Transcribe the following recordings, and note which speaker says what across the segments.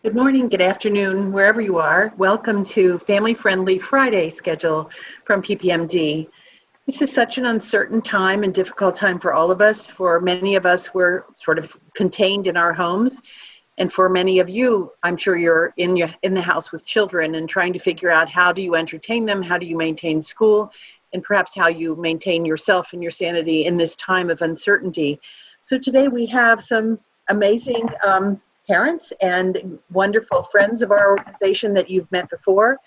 Speaker 1: Good morning, good afternoon, wherever you are. Welcome to Family Friendly Friday schedule from PPMD. This is such an uncertain time and difficult time for all of us. For many of us, we're sort of contained in our homes. And for many of you, I'm sure you're in the house with children and trying to figure out how do you entertain them, how do you maintain school, and perhaps how you maintain yourself and your sanity in this time of uncertainty. So today we have some amazing parents and wonderful friends of our organization that you've met before.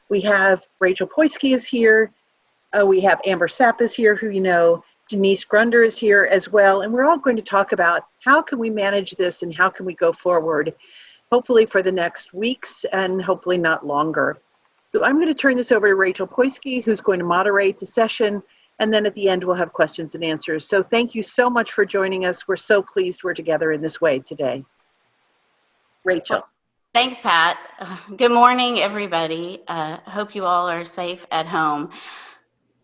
Speaker 1: We have Rachel Poisky is here. We have Amber Sapp is here, who you know. Denise Grunder is here as well. And we're all going to talk about how can we manage this and how can we go forward, hopefully for the next weeks and hopefully not longer. So I'm going to turn this over to Rachel Poisky, who's going to moderate the session. And then at the end, we'll have questions and answers. So thank you so much for joining us. We're so pleased we're together in this way today. Rachel.
Speaker 2: Thanks, Pat. Good morning, everybody. Hope you all are safe at home.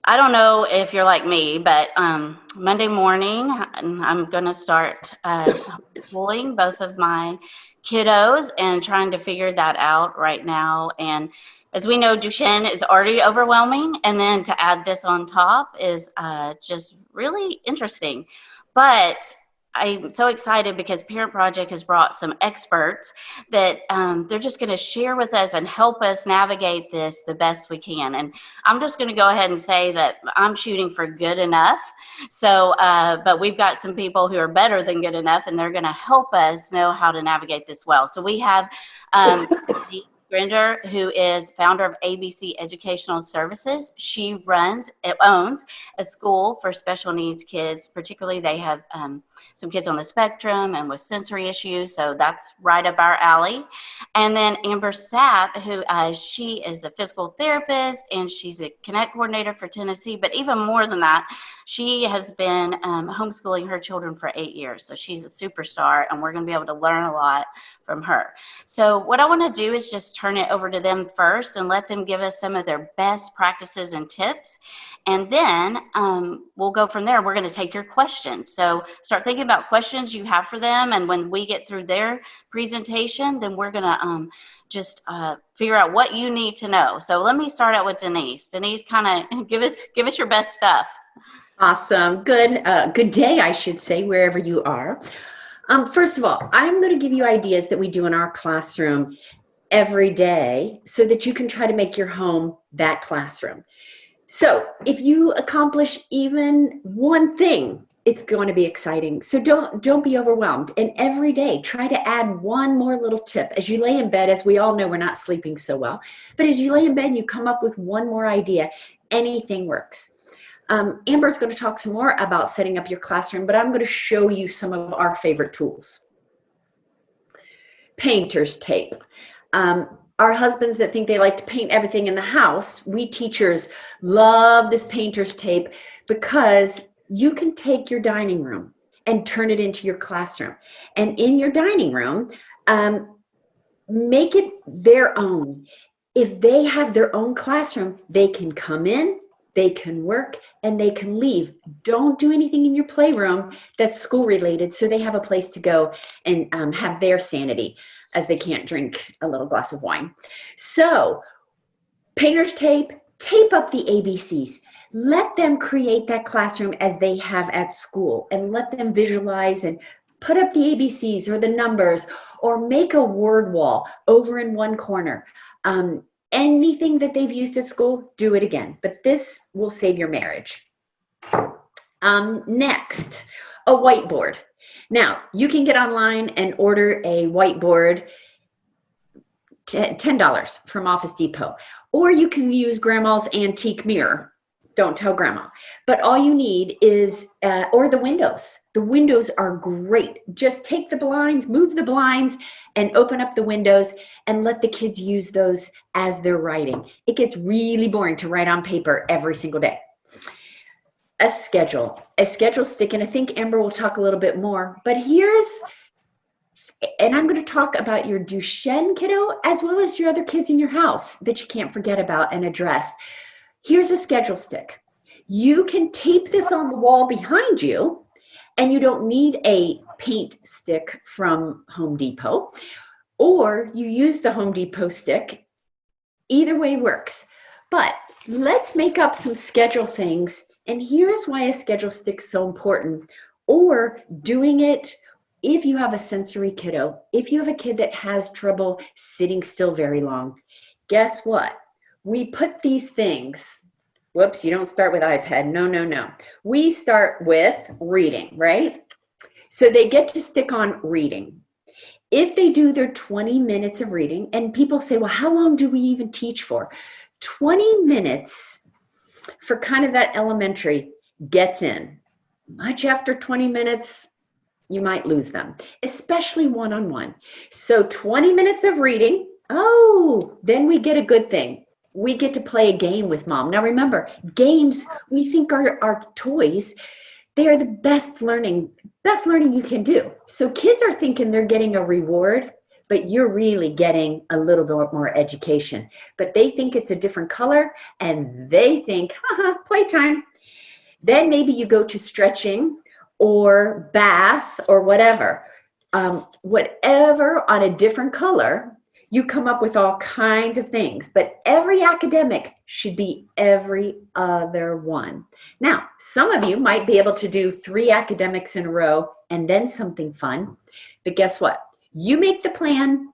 Speaker 2: I don't know if you're like me, but Monday morning, I'm going to start pulling both of my kiddos and trying to figure that out right now. And as we know, Duchenne is already overwhelming. And then to add this on top is just really interesting. But I'm so excited because Parent Project has brought some experts that they're just going to share with us and help us navigate this the best we can. And I'm just going to go ahead and say that I'm shooting for good enough. So, but we've got some people who are better than good enough, and they're going to help us know how to navigate this well. So we have Grinder, who is founder of ABC Educational Services. She owns a school for special needs kids. Particularly, they have some kids on the spectrum and with sensory issues, so that's right up our alley. And then Amber Sapp, who she is a physical therapist and she's a Connect coordinator for Tennessee. But even more than that, she has been homeschooling her children for 8 years. So she's a superstar, and we're going to be able to learn a lot from her. So what I want to do is just turn it over to them first and let them give us some of their best practices and tips. And then we'll go from there. We're going to take your questions. So start thinking about questions you have for them. And when we get through their presentation, then we're going to just figure out what you need to know. So let me start out with Denise. Denise, kind of give us your best stuff.
Speaker 3: Awesome. Good day, I should say, wherever you are. First of all, I'm going to give you ideas that we do in our classroom every day so that you can try to make your home that classroom. So if you accomplish even one thing, it's going to be exciting. So don't be overwhelmed. And every day, try to add one more little tip. As you lay in bed, as we all know, we're not sleeping so well. But as you lay in bed and you come up with one more idea, anything works. Amber's going to talk some more about setting up your classroom, but I'm going to show you some of our favorite tools. Painter's tape. Our husbands that think they like to paint everything in the house, we teachers love this painter's tape because you can take your dining room and turn it into your classroom. And in your dining room, make it their own. If they have their own classroom, they can come in, they can work, and they can leave. Don't do anything in your playroom that's school related, so they have a place to go and have their sanity, as they can't drink a little glass of wine. So, painter's tape, tape up the ABCs. Let them create that classroom as they have at school, and let them visualize and put up the ABCs or the numbers, or make a word wall over in one corner. Anything that they've used at school, do it again. But this will save your marriage. Next, a whiteboard. Now, you can get online and order a whiteboard, $10 from Office Depot. Or you can use Grandma's antique mirror. Don't tell Grandma. But all you need is, or the windows. The windows are great. Just take the blinds, move the blinds, and open up the windows and let the kids use those as they're writing. It gets really boring to write on paper every single day. A schedule stick, and I think Amber will talk a little bit more, but and I'm going to talk about your Duchenne kiddo as well as your other kids in your house that you can't forget about and address. Here's a schedule stick. You can tape this on the wall behind you, and you don't need a paint stick from Home Depot. or you use the Home Depot stick. Either way works. But let's make up some schedule things. And here's why a schedule stick's so important. Or doing it if you have a sensory kiddo, if you have a kid that has trouble sitting still very long. Guess what? We put these things, whoops, you don't start with iPad. No. We start with reading, right? So they get to stick on reading. If they do their 20 minutes of reading, and people say, well, how long do we even teach for? 20 minutes for kind of that elementary gets in. Much after 20 minutes, you might lose them, especially one-on-one. So 20 minutes of reading, then we get a good thing. We get to play a game with mom. Now remember, games we think are toys. They are the best learning you can do. So kids are thinking they're getting a reward, but you're really getting a little bit more education. But they think it's a different color, and they think, playtime. Then maybe you go to stretching or bath or whatever. Whatever on a different color, you come up with all kinds of things. But every academic should be every other one. Now, some of you might be able to do 3 academics in a row and then something fun. But guess what? You make the plan.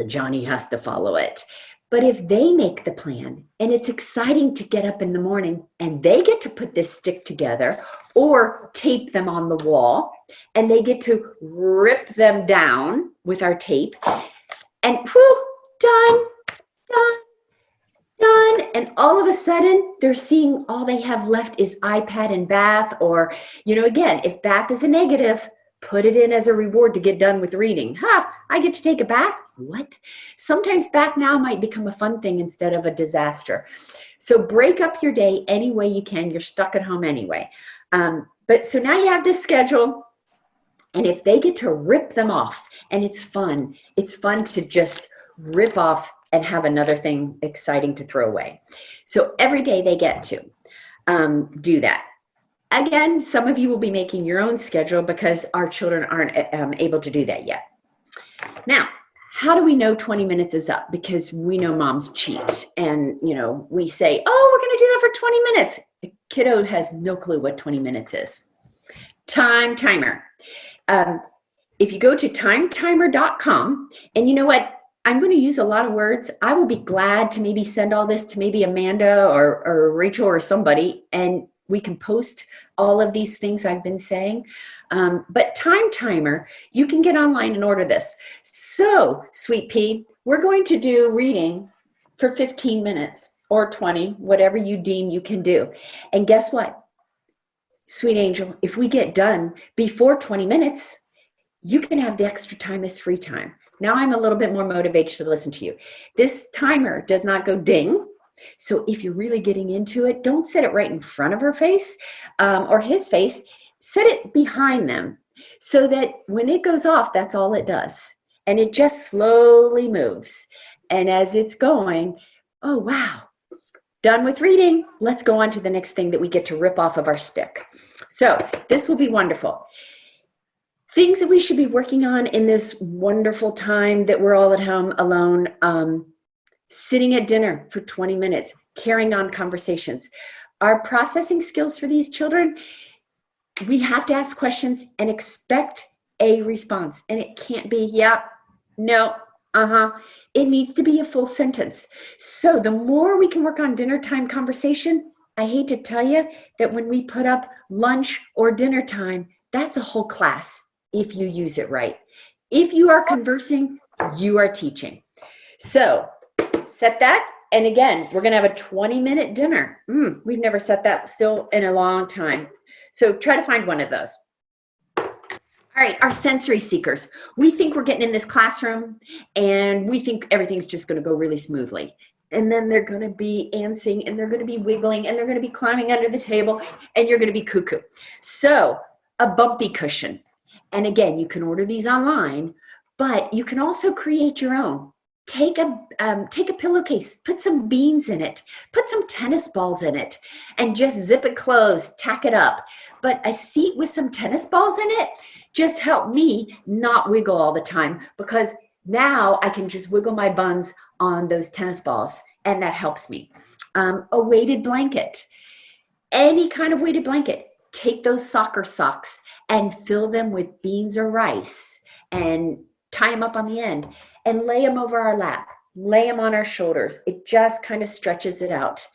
Speaker 3: Johnny has to follow it. But if they make the plan and it's exciting to get up in the morning and they get to put this stick together or tape them on the wall and they get to rip them down with our tape and done. And all of a sudden they're seeing all they have left is iPad and bath, or, again, if bath is a negative, put it in as a reward to get done with reading. I get to take a bath? What? Sometimes bath now might become a fun thing instead of a disaster. So break up your day any way you can. You're stuck at home anyway. But so now you have this schedule, and if they get to rip them off, and it's fun to just rip off and have another thing exciting to throw away. So every day they get to do that. Again, some of you will be making your own schedule because our children aren't able to do that yet. Now, how do we know 20 minutes is up? Because we know moms cheat and, we say, we're going to do that for 20 minutes. The kiddo has no clue what 20 minutes is. Timer. If you go to timetimer.com, and you know what? I'm going to use a lot of words. I will be glad to maybe send all this to maybe Amanda or Rachel or somebody, and we can post all of these things I've been saying. But timer, you can get online and order this. So, Sweet Pea, we're going to do reading for 15 minutes or 20, whatever you deem you can do. And guess what? Sweet Angel, if we get done before 20 minutes, you can have the extra time as free time. Now I'm a little bit more motivated to listen to you. This timer does not go ding. So if you're really getting into it, don't set it right in front of her face or his face. Set it behind them so that when it goes off, that's all it does. And it just slowly moves. And as it's going, oh, wow, done with reading. Let's go on to the next thing that we get to rip off of our stick. So this will be wonderful. Things that we should be working on in this wonderful time that we're all at home alone. Sitting at dinner for 20 minutes, carrying on conversations. Our processing skills for these children, we have to ask questions and expect a response. And it can't be, yeah, no, It needs to be a full sentence. So the more we can work on dinner time conversation, I hate to tell you that when we put up lunch or dinner time, that's a whole class if you use it right. If you are conversing, you are teaching. So set that. And again, we're going to have a 20-minute dinner. We've never set that still in a long time. So try to find one of those. All right, our sensory seekers. We think we're getting in this classroom and we think everything's just going to go really smoothly. And then they're going to be antsing and they're going to be wiggling and they're going to be climbing under the table and you're going to be cuckoo. So a bumpy cushion. And again, you can order these online, but you can also create your own. Take a pillowcase, put some beans in it, put some tennis balls in it, and just zip it closed, tack it up. But a seat with some tennis balls in it just help me not wiggle all the time, because now I can just wiggle my buns on those tennis balls, and that helps me. A weighted blanket, any kind of weighted blanket. Take those soccer socks and fill them with beans or rice and tie them up on the end and lay them over our lap, lay them on our shoulders. It just kind of stretches it out.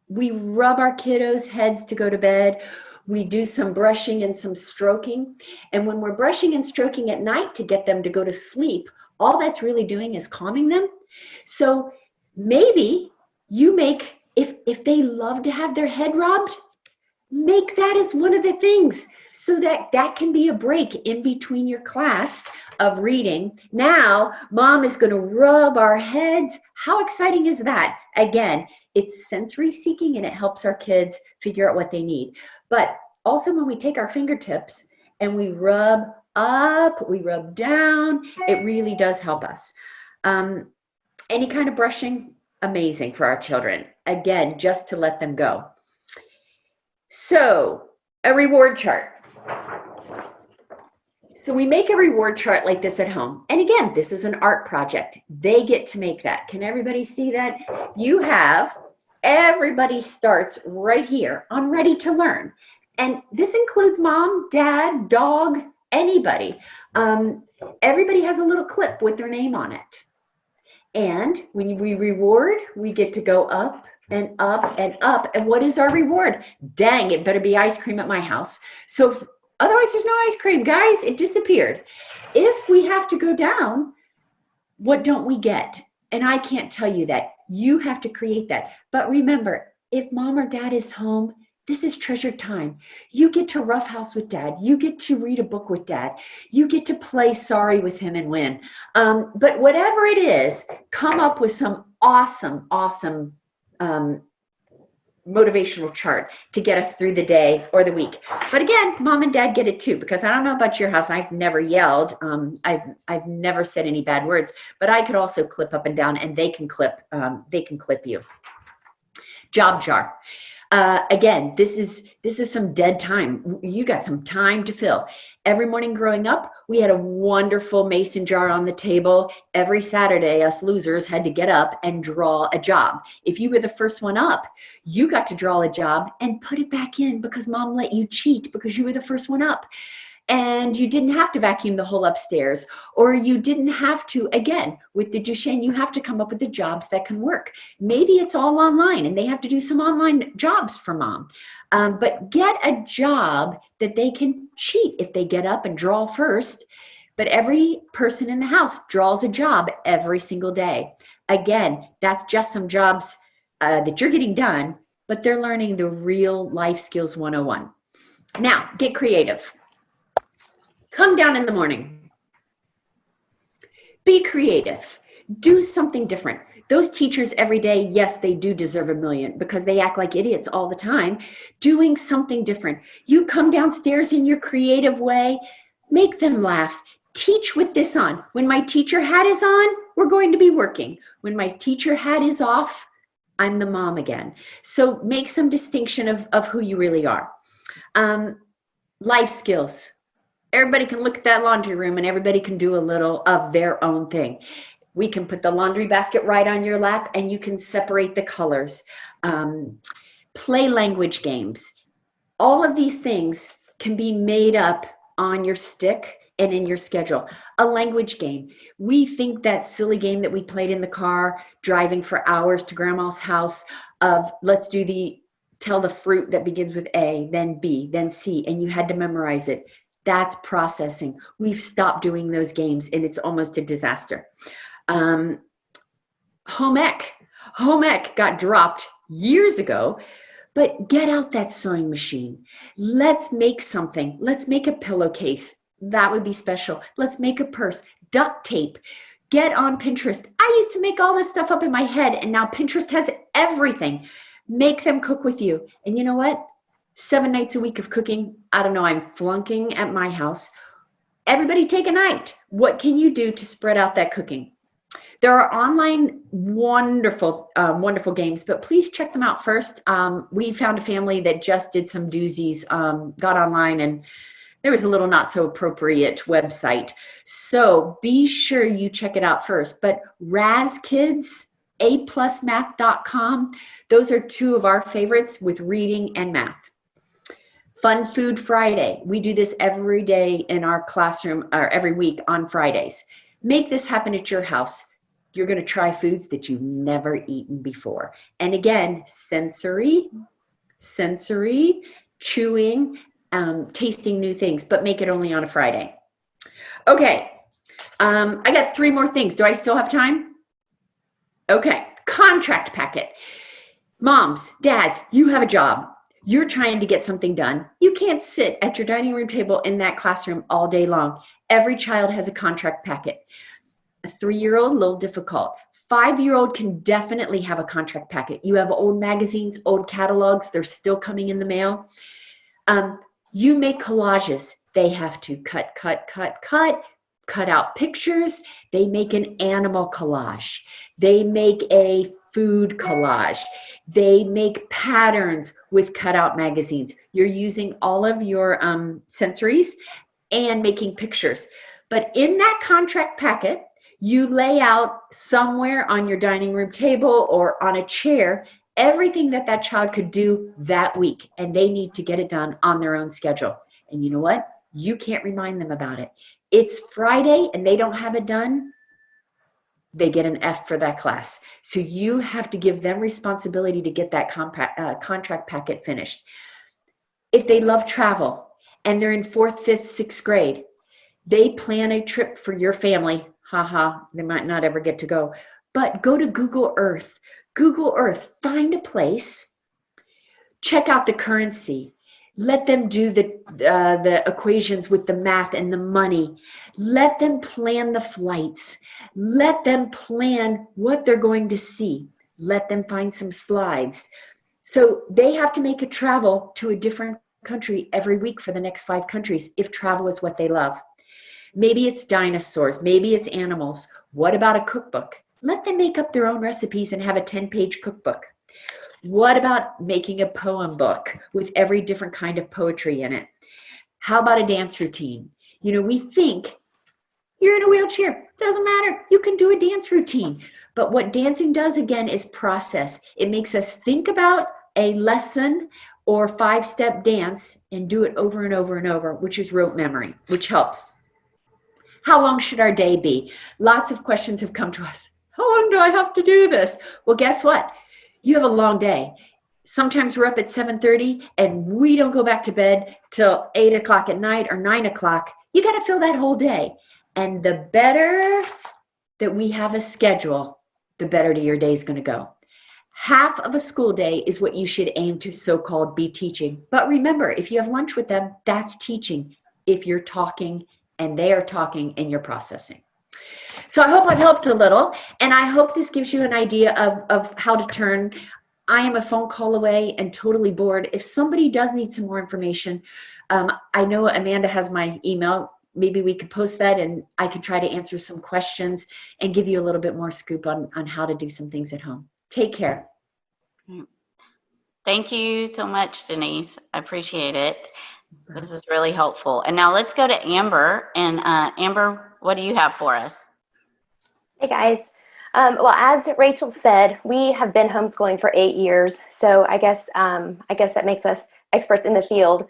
Speaker 3: We rub our kiddos' heads to go to bed. We do some brushing and some stroking. And when we're brushing and stroking at night to get them to go to sleep, all that's really doing is calming them. So maybe you make, if they love to have their head rubbed, make that as one of the things, so that that can be a break in between your class of reading. Now, mom is going to rub our heads. How exciting is that? Again, it's sensory seeking, and it helps our kids figure out what they need. But also when we take our fingertips and we rub up, we rub down, it really does help us. Any kind of brushing, amazing for our children. Again, just to let them go. So, a reward chart. So we make a reward chart like this at home. And again, this is an art project. They get to make that. Can everybody see that? You have, everybody starts right here on Ready to Learn. And this includes mom, dad, dog, anybody. Everybody has a little clip with their name on it. And when we reward, we get to go up and up and up. And what is our reward? Dang, it better be ice cream at my house. So otherwise there's no ice cream, guys. It disappeared. If we have to go down, what don't we get? And I can't tell you that. You have to create that. But remember, if mom or dad is home, this is treasured time. You get to roughhouse with dad. You get to read a book with dad. You get to play sorry with him and win. But whatever it is, come up with some awesome motivational chart to get us through the day or the week. But again, mom and dad get it too, because I don't know about your house. I've never yelled. I've never said any bad words, but I could also clip up and down, and they can clip you. Job jar. Again, this is some dead time. You got some time to fill. Every morning growing up, we had a wonderful mason jar on the table. Every Saturday, us losers had to get up and draw a job. If you were the first one up, you got to draw a job and put it back in, because mom let you cheat because you were the first one up. And you didn't have to vacuum the whole upstairs, or you didn't have to, again, with the Duchenne, you have to come up with the jobs that can work. Maybe it's all online and they have to do some online jobs for mom. But get a job that they can cheat if they get up and draw first. But every person in the house draws a job every single day. Again, that's just some jobs that you're getting done, but they're learning the real life skills 101. Now, get creative. Come down in the morning. Be creative. Do something different. Those teachers every day, yes, they do deserve $1 million because they act like idiots all the time. Doing something different. You come downstairs in your creative way. Make them laugh. Teach with this on. When my teacher hat is on, we're going to be working. When my teacher hat is off, I'm the mom again. So make some distinction of who you really are. Life skills. Everybody can look at that laundry room and everybody can do a little of their own thing. We can put the laundry basket right on your lap and you can separate the colors. Play language games. All of these things can be made up on your stick and in your schedule. A language game. We think that silly game that we played in the car, driving for hours to grandma's house of let's do tell the fruit that begins with A, then B, then C, and you had to memorize it. That's processing. We've stopped doing those games and it's almost a disaster. Home ec. Home ec got dropped years ago, but get out that sewing machine. Let's make something. Let's make a pillowcase. That would be special. Let's make a purse. Duct tape. Get on Pinterest. I used to make all this stuff up in my head and now Pinterest has everything. Make them cook with you. And you know what? 7 nights a week of cooking. I don't know. I'm flunking at my house. Everybody take a night. What can you do to spread out that cooking? There are online wonderful games, but please check them out first. We found a family that just did some doozies, got online and there was a little not so appropriate website. So be sure you check it out first. But Raz Kids, aplusmath.com, those are two of our favorites with reading and math. Fun Food Friday. We do this every day in our classroom, or every week on Fridays. Make this happen at your house. You're going to try foods that you've never eaten before. And again, sensory, chewing, tasting new things, but make it only on a Friday. Okay, I got 3 more things. Do I still have time? Okay, contract packet. Moms, dads, you have a job. You're trying to get something done. You can't sit at your dining room table in that classroom all day long. Every child has a contract packet. A 3-year-old, a little difficult. 5-year-old can definitely have a contract packet. You have old magazines, old catalogs. They're still coming in the mail. You make collages. They have to cut out pictures. They make an animal collage. They make a food collage. They make patterns with cutout magazines. You're using all of your sensories and making pictures. But in that contract packet, you lay out somewhere on your dining room table or on a chair everything that that child could do that week, and they need to get it done on their own schedule. And you know what? You can't remind them about it. It's Friday and they don't have it done, they get an F for that class. So you have to give them responsibility to get that contract packet finished. If they love travel and they're in 4th, 5th, 6th grade, they plan a trip for your family. They might not ever get to go, but go to Google Earth. Google Earth, find a place, check out the currency. Let them do the equations with the math and the money. Let them plan the flights. Let them plan what they're going to see. Let them find some slides. So they have to make a travel to a different country every week for the next 5 countries if travel is what they love. Maybe it's dinosaurs. Maybe it's animals. What about a cookbook? Let them make up their own recipes and have a 10-page cookbook. What about making a poem book with every different kind of poetry in it? How about a dance routine? You know, we think you're in a wheelchair. Doesn't matter. You can do a dance routine. But what dancing does, again, is process. It makes us think about a lesson or 5-step dance and do it over and over and over, which is rote memory, which helps. How long should our day be? Lots of questions have come to us. How long do I have to do this? Well, guess what? You have a long day. Sometimes we're up at 7:30 and we don't go back to bed till 8 o'clock at night or 9 o'clock. You got to fill that whole day. And the better that we have a schedule, the better your day is going to go. Half of a school day is what you should aim to so-called be teaching. But remember, if you have lunch with them, that's teaching. If you're talking and they are talking and you're processing. So I hope I've helped a little, and I hope this gives you an idea of how to turn. I am a phone call away and totally bored. If somebody does need some more information, I know Amanda has my email. Maybe we could post that and I could try to answer some questions and give you a little bit more scoop on how to do some things at home. Take care.
Speaker 2: Thank you so much, Denise. I appreciate it. This is really helpful. And now let's go to Amber. And Amber, what do you have for us?
Speaker 4: Hey guys. Well, as Rachel said, we have been homeschooling for 8 years. So I guess that makes us experts in the field,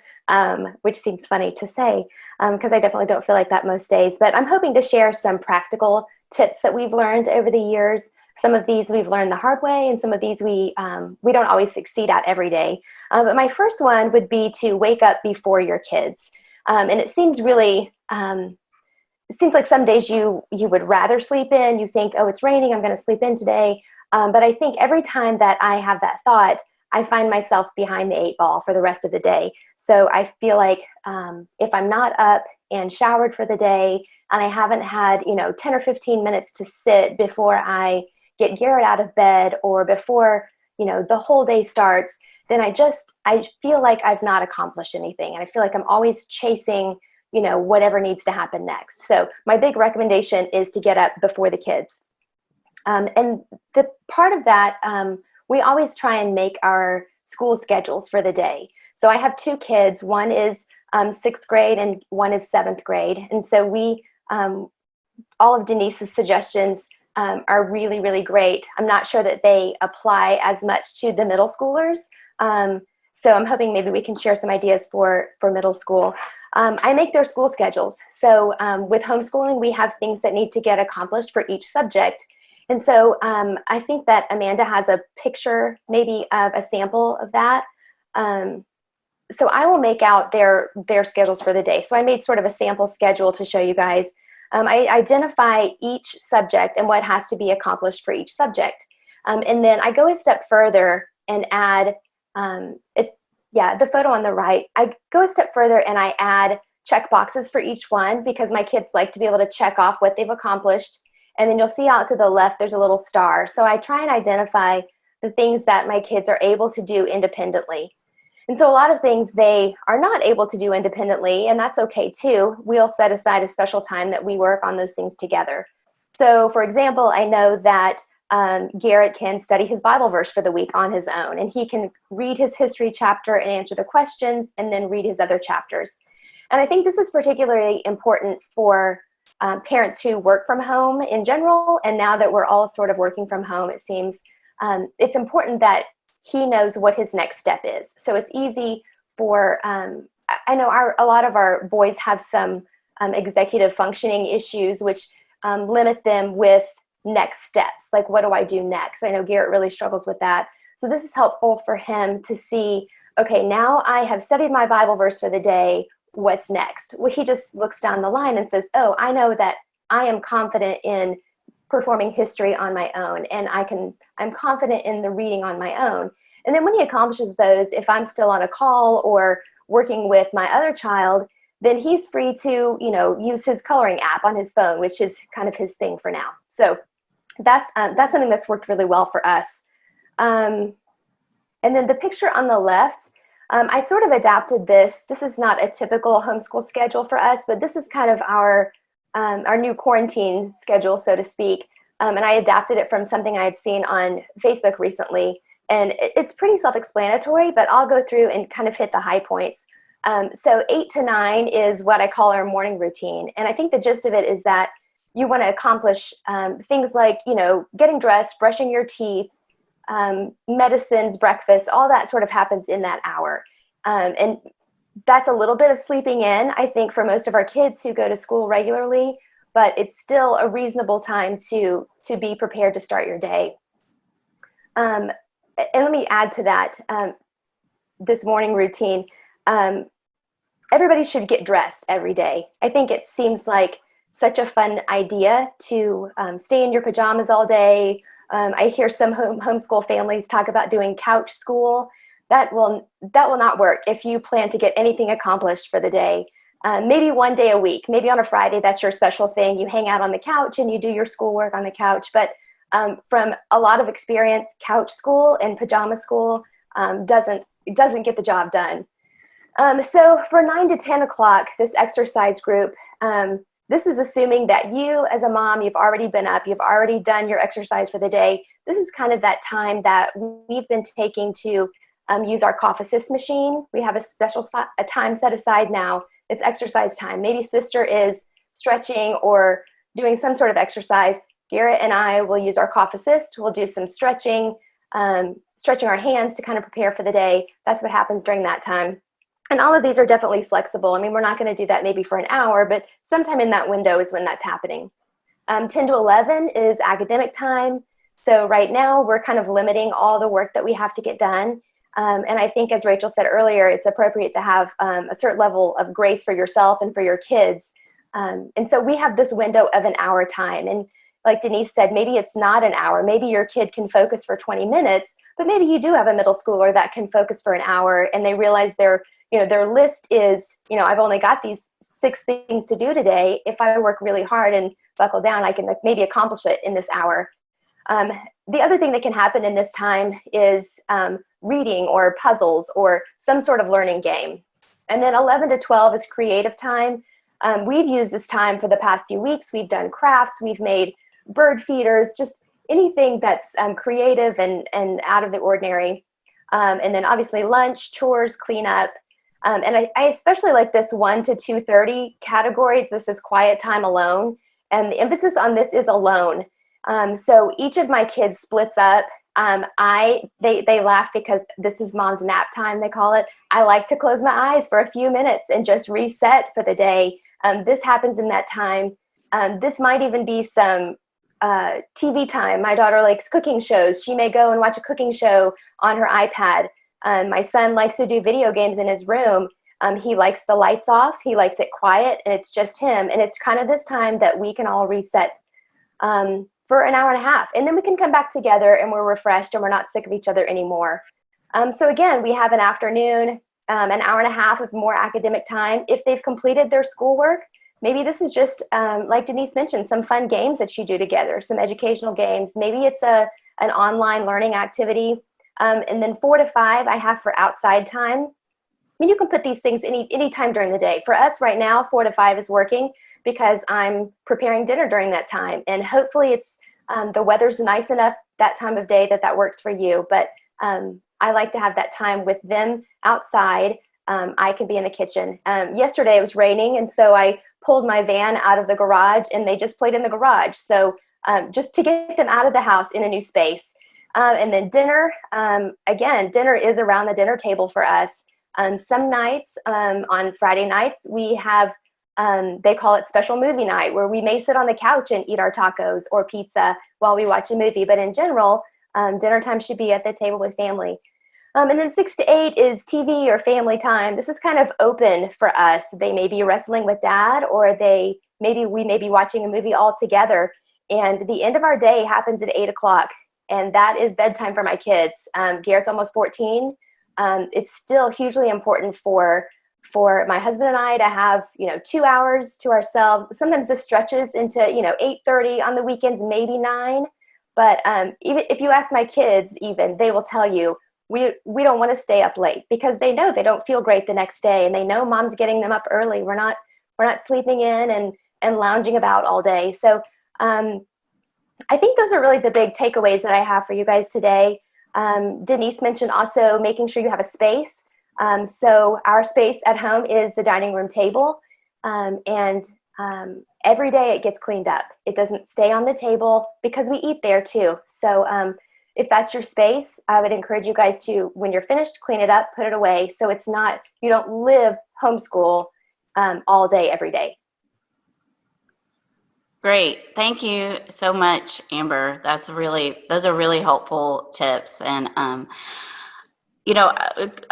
Speaker 4: which seems funny to say because I definitely don't feel like that most days. But I'm hoping to share some practical tips that we've learned over the years. Some of these we've learned the hard way, and some of these we don't always succeed at every day. But my first one would be to wake up before your kids. And it seems really, it seems like some days you would rather sleep in. You think, oh, it's raining, I'm going to sleep in today. But I think every time that I have that thought, I find myself behind the 8 ball for the rest of the day. So I feel like if I'm not up and showered for the day, and I haven't had 10 or 15 minutes to sit before I get Garrett out of bed or before the whole day starts, then I feel like I've not accomplished anything, and I feel like I'm always chasing whatever needs to happen next. So my big recommendation is to get up before the kids. And the part of that, we always try and make our school schedules for the day. So I have 2 kids. One is sixth grade, and one is seventh grade. And so we, all of Denise's suggestions are really, really great. I'm not sure that they apply as much to the middle schoolers. So I'm hoping maybe we can share some ideas for middle school. I make their school schedules. So with homeschooling, we have things that need to get accomplished for each subject. And so I think that Amanda has a picture maybe of a sample of that. So I will make out their schedules for the day. So I made sort of a sample schedule to show you guys. I identify each subject and what has to be accomplished for each subject. And then I go a step further and add, the photo on the right, I go a step further and I add check boxes for each one, because my kids like to be able to check off what they've accomplished. And then you'll see out to the left, there's a little star. So I try and identify the things that my kids are able to do independently. And so a lot of things they are not able to do independently, and that's okay too. We'll set aside a special time that we work on those things together. So for example, I know that Garrett can study his Bible verse for the week on his own, and he can read his history chapter and answer the questions and then read his other chapters. And I think this is particularly important for parents who work from home in general, and now that we're all sort of working from home, it seems it's important that he knows what his next step is. So it's easy for, I know a lot of our boys have some executive functioning issues, which limit them with next steps. Like, what do I do next? I know Garrett really struggles with that. So this is helpful for him to see, okay, now I have studied my Bible verse for the day. What's next? Well, he just looks down the line and says, oh, I know that I am confident in performing history on my own, and I'm confident in the reading on my own. And then when he accomplishes those, if I'm still on a call or working with my other child, then he's free to, use his coloring app on his phone, which is kind of his thing for now. So that's something that's worked really well for us. And then the picture on the left, I sort of adapted this. This is not a typical homeschool schedule for us, but this is kind of our new quarantine schedule, so to speak. And I adapted it from something I had seen on Facebook recently. And it's pretty self-explanatory, but I'll go through and kind of hit the high points. So 8 to 9 is what I call our morning routine. And I think the gist of it is that you want to accomplish things like, getting dressed, brushing your teeth, medicines, breakfast, all that sort of happens in that hour. And that's a little bit of sleeping in, I think, for most of our kids who go to school regularly, but it's still a reasonable time to be prepared to start your day. And let me add to that, this morning routine. Everybody should get dressed every day. I think it seems like such a fun idea to stay in your pajamas all day. I hear some homeschool families talk about doing couch school. That will not work if you plan to get anything accomplished for the day. Maybe one day a week, maybe on a Friday, that's your special thing. You hang out on the couch and you do your schoolwork on the couch. But from a lot of experience, couch school and pajama school doesn't get the job done. So for 9 to 10 o'clock, this exercise group, this is assuming that you as a mom, you've already been up, you've already done your exercise for the day. This is kind of that time that we've been taking to use our cough assist machine. We have a time set aside now. It's exercise time. Maybe sister is stretching or doing some sort of exercise. Garrett and I will use our cough assist. We'll do some stretching our hands to kind of prepare for the day. That's what happens during that time. And all of these are definitely flexible. I mean, we're not going to do that maybe for an hour, but sometime in that window is when that's happening. 10 to 11 is academic time. So right now we're kind of limiting all the work that we have to get done. And I think, as Rachel said earlier, it's appropriate to have a certain level of grace for yourself and for your kids. And so we have this window of an hour time. And like Denise said, maybe it's not an hour. Maybe your kid can focus for 20 minutes, but maybe you do have a middle schooler that can focus for an hour and they realize their list is, I've only got these 6 things to do today. If I work really hard and buckle down, I can maybe accomplish it in this hour. The other thing that can happen in this time is reading or puzzles or some sort of learning game. And then 11 to 12 is creative time. We've used this time for the past few weeks. We've done crafts. We've made bird feeders, just anything that's creative and out of the ordinary. And then obviously lunch, chores, cleanup. And I especially like this 1 to 2:30 category. This is quiet time alone. And the emphasis on this is alone. So each of my kids splits up. They laugh because this is mom's nap time, they call it. I like to close my eyes for a few minutes and just reset for the day. This happens in that time. This might even be some TV time. My daughter likes cooking shows. She may go and watch a cooking show on her iPad. My son likes to do video games in his room. He likes the lights off. He likes it quiet, and it's just him. And it's kind of this time that we can all reset for an hour and a half. And then we can come back together and we're refreshed and we're not sick of each other anymore. So again, we have an afternoon, an hour and a half of more academic time. If they've completed their schoolwork, maybe this is just, like Denise mentioned, some fun games that you do together, some educational games. Maybe it's an online learning activity. And then 4 to 5, I have for outside time. I mean, you can put these things any time during the day. For us right now, 4 to 5 is working because I'm preparing dinner during that time. And hopefully it's the weather's nice enough that time of day that works for you. But I like to have that time with them outside. I can be in the kitchen. Yesterday it was raining, and so I pulled my van out of the garage, and they just played in the garage. So just to get them out of the house in a new space. And then dinner, again, dinner is around the dinner table for us. Some nights, on Friday nights, we have, they call it special movie night, where we may sit on the couch and eat our tacos or pizza while we watch a movie. But in general, dinner time should be at the table with family. And then 6 to 8 is TV or family time. This is kind of open for us. They may be wrestling with dad, or we may be watching a movie all together. And the end of our day happens at 8 o'clock. And that is bedtime for my kids. Garrett's almost 14. It's still hugely important for my husband and I to have, 2 hours to ourselves. Sometimes this stretches into, 8:30 on the weekends, maybe 9. But even if you ask my kids, they will tell you, we don't want to stay up late because they know they don't feel great the next day. And they know mom's getting them up early. We're not sleeping in and lounging about all day. So I think those are really the big takeaways that I have for you guys today. Denise mentioned also making sure you have a space. So our space at home is the dining room table. And every day it gets cleaned up. It doesn't stay on the table because we eat there too. So if that's your space, I would encourage you guys to, when you're finished, clean it up, put it away. So it's not, you don't live homeschool all day, every day.
Speaker 2: Great. Thank you so much, Amber. Those are really helpful tips. And, I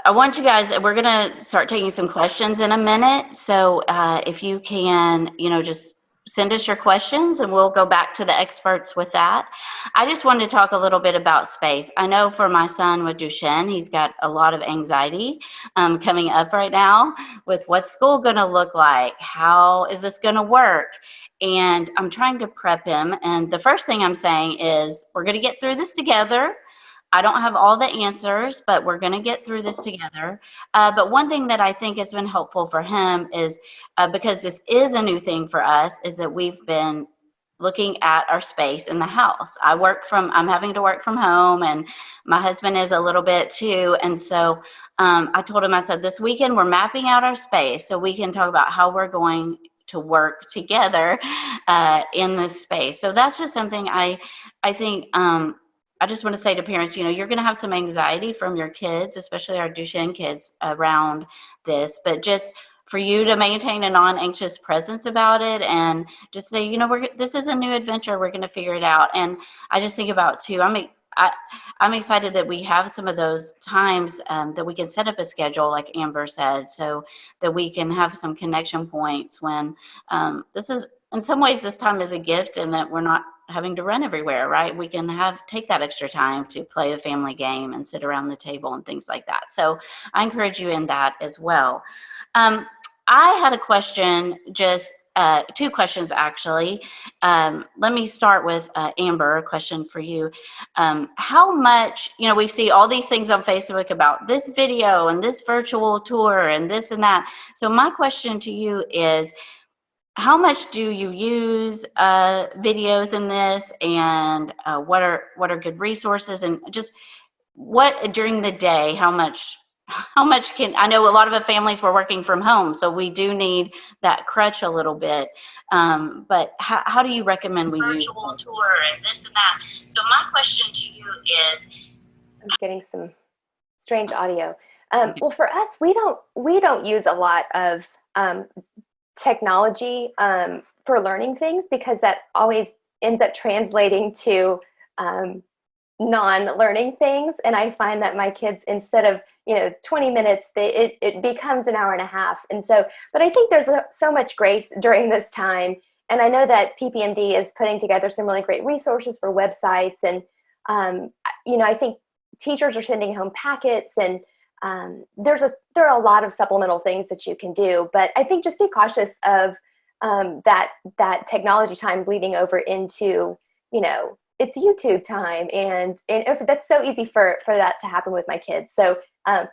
Speaker 2: want you guys, we're going to start taking some questions in a minute. So if you can, just send us your questions and we'll go back to the experts with that. I just wanted to talk a little bit about space. I know for my son with Duchenne, he's got a lot of anxiety coming up right now with what's school going to look like? How is this going to work? And I'm trying to prep him. And the first thing I'm saying is we're going to get through this together. I don't have all the answers, but we're going to get through this together. But one thing that I think has been helpful for him is, because this is a new thing for us, is that we've been looking at our space in the house. I'm having to work from home, and my husband is a little bit too. And so I told him, I said, this weekend we're mapping out our space so we can talk about how we're going to work together in this space. So that's just something I think, I just want to say to parents, you're going to have some anxiety from your kids, especially our Duchenne kids, around this, but just for you to maintain a non-anxious presence about it and just say, this is a new adventure. We're going to figure it out. And I just think about too, I'm excited that we have some of those times that we can set up a schedule, like Amber said, so that we can have some connection points when this is, in some ways, this time is a gift and that we're not having to run everywhere, right? We can take that extra time to play a family game and sit around the table and things like that. So I encourage you in that as well. I had a question, just 2 questions actually. Let me start with Amber, a question for you. How much, we see all these things on Facebook about this video and this virtual tour and this and that. So my question to you is, how much do you use videos in this, and what are good resources, and just what during the day, how much how much I know a lot of the families were working from home, so we do need that crutch a little bit. But how do you recommend we use
Speaker 5: virtual tour and this and that? So my question to you is,
Speaker 4: I'm getting some strange audio. Well, for us, we don't use a lot of technology for learning things, because that always ends up translating to non-learning things. And I find that my kids, instead of 20 minutes, it becomes an hour and a half. And so, but I think there's so much grace during this time. And I know that PPMD is putting together some really great resources for websites. And, I think teachers are sending home packets, and there are a lot of supplemental things that you can do. But I think just be cautious of that technology time bleeding over into, it's YouTube time. And if that's so easy for that to happen with my kids. So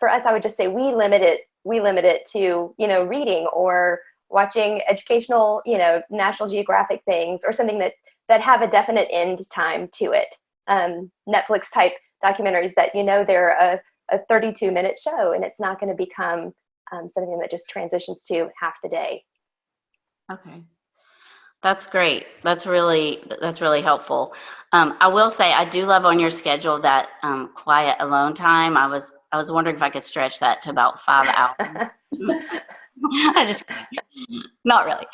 Speaker 4: for us, I would just say we limit it to, reading or watching educational, National Geographic things, or something that have a definite end time to it. Netflix type documentaries that, they're a 32-minute show, and it's not going to become something that just transitions to half the day.
Speaker 2: Okay. That's great. That's really helpful. I will say I do love on your schedule that quiet alone time. I was wondering if I could stretch that to about 5 hours. I just not really.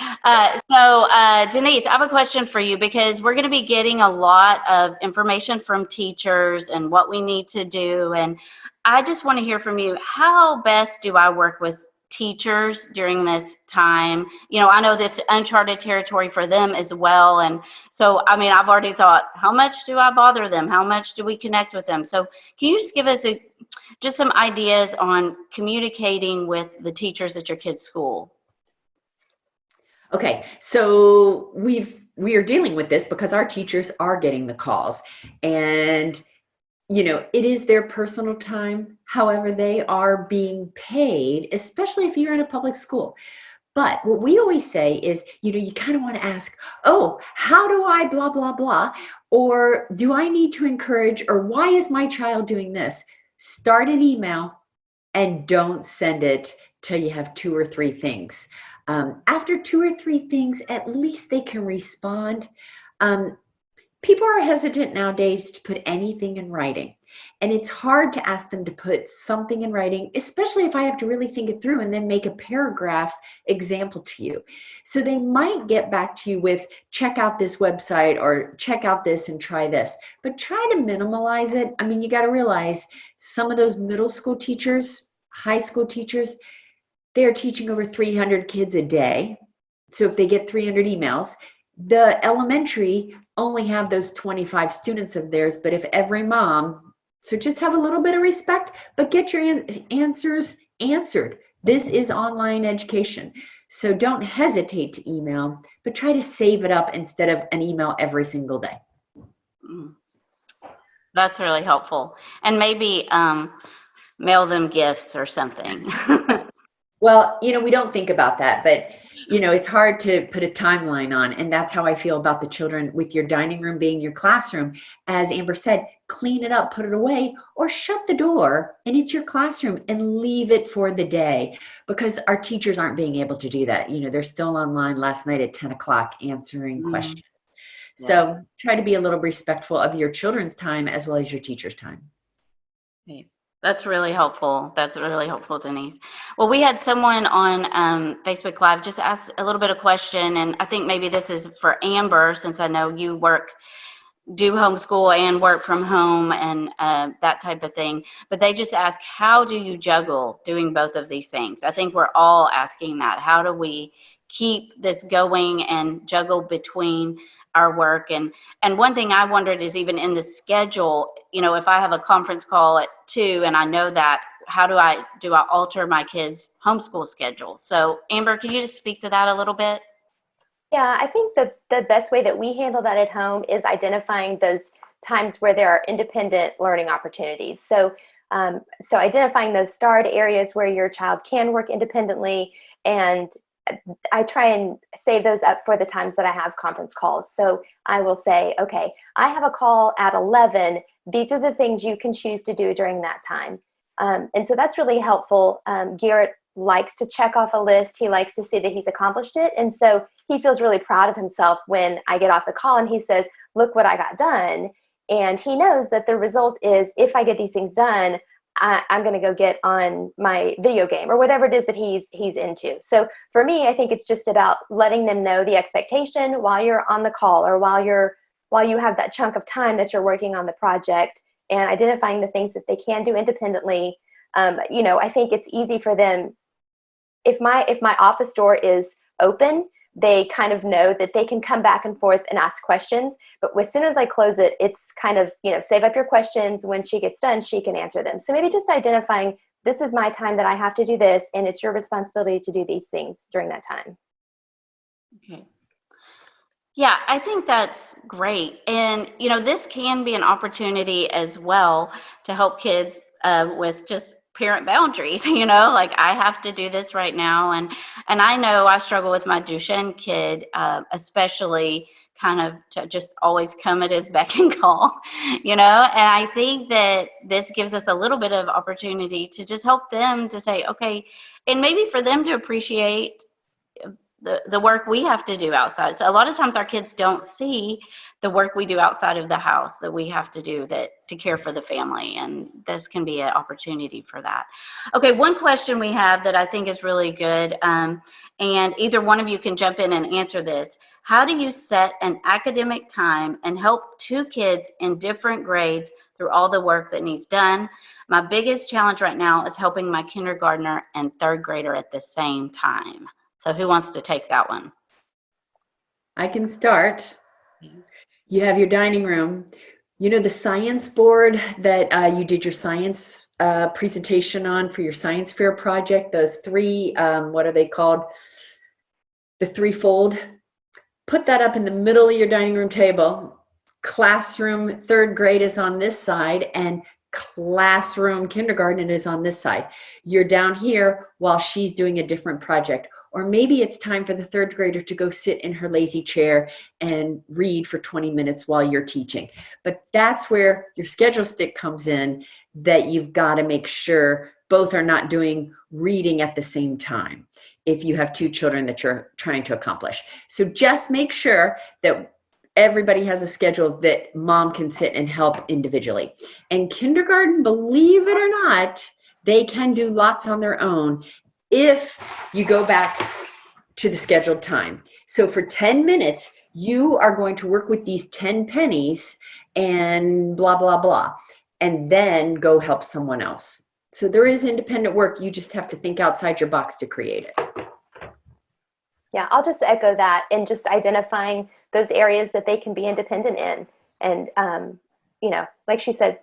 Speaker 2: So Denise, I have a question for you, because we're going to be getting a lot of information from teachers and what we need to do, and I just want to hear from you. How best do I work with teachers during this time? I know this uncharted territory for them as well. And so, I've already thought, how much do I bother them? How much do we connect with them? So can you just give us just some ideas on communicating with the teachers at your kids' school?
Speaker 3: Okay, so we are dealing with this because our teachers are getting the calls, and it is their personal time. However, they are being paid, especially if you're in a public school. But what we always say is, you kind of want to ask, oh, how do I blah, blah, blah? Or do I need to encourage, or why is my child doing this? Start an email and don't send it till you have 2 or 3 things. After 2 or 3 things, at least they can respond. People are hesitant nowadays to put anything in writing. And it's hard to ask them to put something in writing, especially if I have to really think it through and then make a paragraph example to you. So they might get back to you with, check out this website, or check out this and try this. But try to minimalize it. You got to realize some of those middle school teachers, high school teachers, they're teaching over 300 kids a day. So if they get 300 emails, the elementary only have those 25 students of theirs. But if every mom, so just have a little bit of respect, but get your answers answered. This is online education. So don't hesitate to email, but try to save it up instead of an email every single day.
Speaker 2: That's really helpful. And maybe mail them gifts or something.
Speaker 3: Well, we don't think about that, but it's hard to put a timeline on. And that's how I feel about the children, with your dining room being your classroom. As Amber said, clean it up, put it away, or shut the door and it's your classroom and leave it for the day, because our teachers aren't being able to do that. They're still online last night at 10 o'clock answering questions. Yeah. So try to be a little respectful of your children's time as well as your teacher's time.
Speaker 2: Okay. That's really helpful. That's really helpful, Denise. Well, we had someone on Facebook Live just ask a little bit of question, and I think maybe this is for Amber, since I know you do homeschool and work from home and that type of thing. But they just ask, how do you juggle doing both of these things? I think we're all asking that. How do we keep this going and juggle between our work? And one thing I wondered is, even in the schedule, if I have a conference call at 2 and I know that, how do I alter my kids' homeschool schedule? So Amber, can you just speak to that a little bit?
Speaker 4: Yeah, I think the best way that we handle that at home is identifying those times where there are independent learning opportunities. So identifying those starred areas where your child can work independently, and I try and save those up for the times that I have conference calls. So I will say, okay, I have a call at 11. These are the things you can choose to do during that time. And so that's really helpful. Garrett likes to check off a list. He likes to see that he's accomplished it. And so he feels really proud of himself when I get off the call and he says, look what I got done. And he knows that the result is, if I get these things done, I'm going to go get on my video game or whatever it is that he's into. So for me, I think it's just about letting them know the expectation while you're on the call, or while you have that chunk of time that you're working on the project, and identifying the things that they can do independently. I think it's easy for them. If my office door is open, they kind of know that they can come back and forth and ask questions. But as soon as I close it, it's kind of, save up your questions. When she gets done, she can answer them. So maybe just identifying, this is my time that I have to do this, and it's your responsibility to do these things during that time.
Speaker 2: Okay. Yeah, I think that's great. And, this can be an opportunity as well to help kids with just parent boundaries, like, I have to do this right now. And I know I struggle with my Duchenne kid, especially kind of to just always come at his beck and call, and I think that this gives us a little bit of opportunity to just help them to say, okay, and maybe for them to appreciate the work we have to do outside. So a lot of times our kids don't see the work we do outside of the house that we have to do to care for the family. And this can be an opportunity for that. Okay, one question we have that I think is really good, and either one of you can jump in and answer this. How do you set an academic time and help two kids in different grades through all the work that needs done? My biggest challenge right now is helping my kindergartner and third grader at the same time. So who wants to take that one?
Speaker 3: I can start. You have your dining room. The science board that you did your science presentation on for your science fair project, those three, what are they called? The threefold. Put that up in the middle of your dining room table. Classroom third grade is on this side, and classroom kindergarten is on this side. You're down here while she's doing a different project. Or maybe it's time for the third grader to go sit in her lazy chair and read for 20 minutes while you're teaching. But that's where your schedule stick comes in, that you've got to make sure both are not doing reading at the same time if you have two children that you're trying to accomplish. So just make sure that everybody has a schedule that mom can sit and help individually. And kindergarten, believe it or not, they can do lots on their own if you go back to the scheduled time. So for 10 minutes, you are going to work with these 10 pennies and blah, blah, blah, and then go help someone else. So there is independent work. You just have to think outside your box to create it.
Speaker 4: Yeah, I'll just echo that, and just identifying those areas that they can be independent in. And, like she said,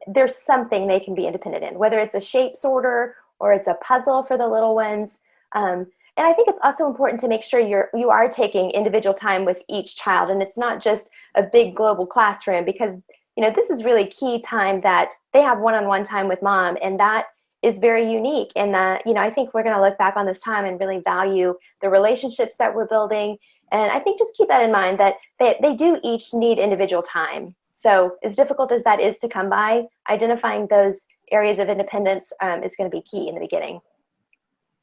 Speaker 4: there's something they can be independent in, whether it's a shape sorter or it's a puzzle for the little ones. And I think it's also important to make sure you are taking individual time with each child, and it's not just a big global classroom, because this is really key time that they have one-on-one time with mom, and that is very unique. And that I think we're going to look back on this time and really value the relationships that we're building. And I think just keep that in mind, that they do each need individual time. So as difficult as that is to come by, identifying those areas of independence is going to be key in the beginning.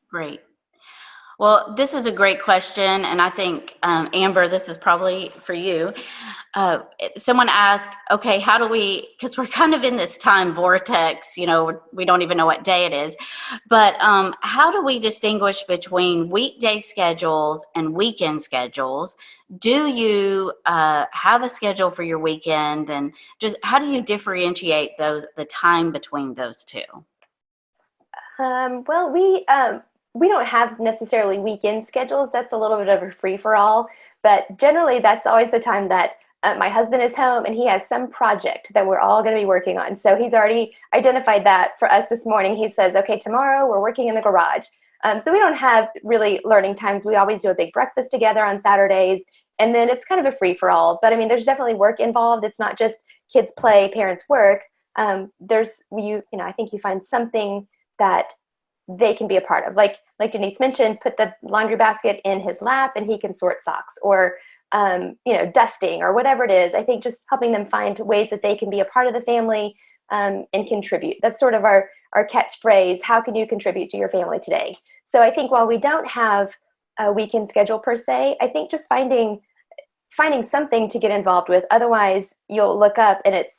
Speaker 2: Great. Well, this is a great question, and I think, Amber, this is probably for you. Someone asked, okay, how do we, because we're kind of in this time vortex, we don't even know what day it is, but how do we distinguish between weekday schedules and weekend schedules? Do you have a schedule for your weekend, and just how do you differentiate the time between those two?
Speaker 4: Well, we don't have necessarily weekend schedules. That's a little bit of a free-for-all, but generally that's always the time that my husband is home and he has some project that we're all going to be working on. So he's already identified that for us this morning. He says, okay, tomorrow we're working in the garage. So we don't have really learning times. We always do a big breakfast together on Saturdays, and then it's kind of a free-for-all. But I mean, there's definitely work involved. It's not just kids play, parents work. I think you find something that they can be a part of. Like Denise mentioned, put the laundry basket in his lap and he can sort socks, or dusting, or whatever it is. I think just helping them find ways that they can be a part of the family and contribute. That's sort of our our catchphrase, how can you contribute to your family today? So I think while we don't have a weekend schedule per se, I think just finding something to get involved with. Otherwise, you'll look up and it's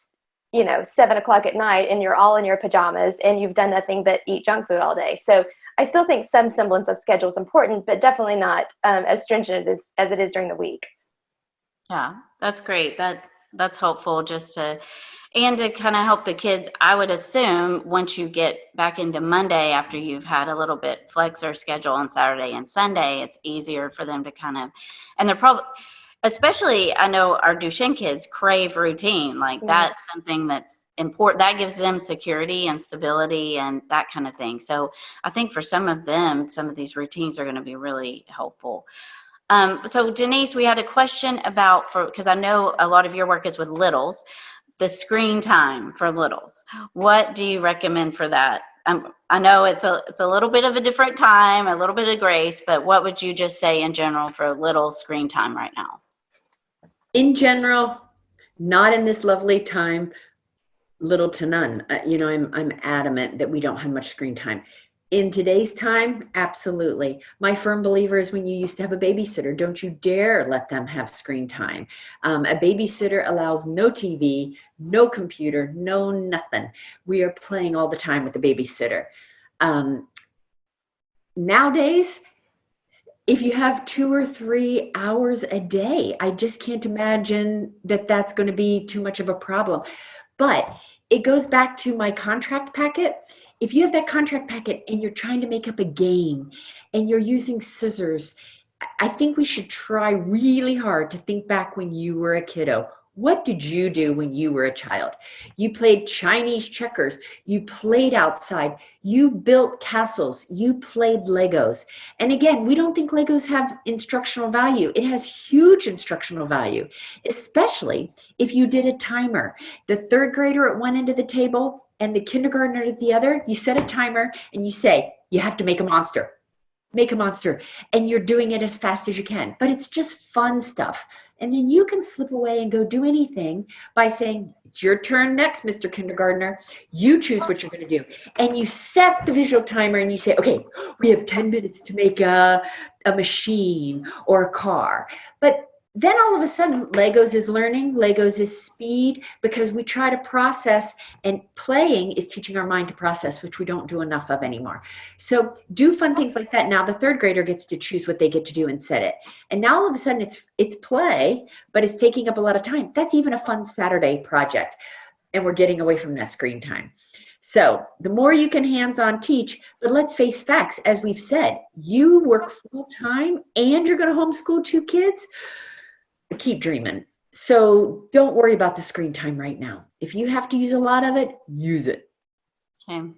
Speaker 4: 7 o'clock at night and you're all in your pajamas and you've done nothing but eat junk food all day. So I still think some semblance of schedule is important, but definitely not as stringent as it is during the week.
Speaker 2: Yeah, that's great. That's helpful to kind of help the kids. I would assume once you get back into Monday after you've had a little bit flexor schedule on Saturday and Sunday, it's easier for them to and they're probably, especially I know our Duchenne kids crave routine. Like that's something that's important. That gives them security and stability and that kind of thing. So I think for some of them, some of these routines are going to be really helpful. So Denise, we had a question about, because I know a lot of your work is with littles, the screen time for littles. What do you recommend for that? I know it's a little bit of a different time, a little bit of grace, but what would you just say in general for little screen time right now?
Speaker 3: In general, not in this lovely time, little to none. I'm adamant that we don't have much screen time. In today's time, absolutely. My firm believer is when you used to have a babysitter, don't you dare let them have screen time. A babysitter allows no TV, no computer, no nothing. We are playing all the time with the babysitter. Nowadays, if you have 2 or 3 hours a day, I just can't imagine that that's going to be too much of a problem. But it goes back to my contract packet. If you have that contract packet and you're trying to make up a game and you're using scissors, I think we should try really hard to think back when you were a kiddo. What did you do when you were a child? You played Chinese checkers. You played outside. You built castles. You played Legos. And again, we don't think Legos have instructional value. It has huge instructional value, especially if you did a timer. The third grader at one end of the table and the kindergartner at the other, you set a timer and you say, you have to make a monster. Make a monster, and you're doing it as fast as you can. But it's just fun stuff. And then you can slip away and go do anything by saying, it's your turn next, Mr. Kindergartner. You choose what you're going to do. And you set the visual timer and you say, okay, we have 10 minutes to make a machine or a car. But then all of a sudden, Legos is learning, Legos is speed, because we try to process, and playing is teaching our mind to process, which we don't do enough of anymore. So do fun things like that. Now the third grader gets to choose what they get to do and set it. And now all of a sudden it's play, but it's taking up a lot of time. That's even a fun Saturday project. And we're getting away from that screen time. So the more you can hands-on teach, but let's face facts. As we've said, you work full time and you're going to homeschool 2 kids. Keep dreaming. So don't worry about the screen time right now. If you have to use a lot of it, use it.
Speaker 2: Okay.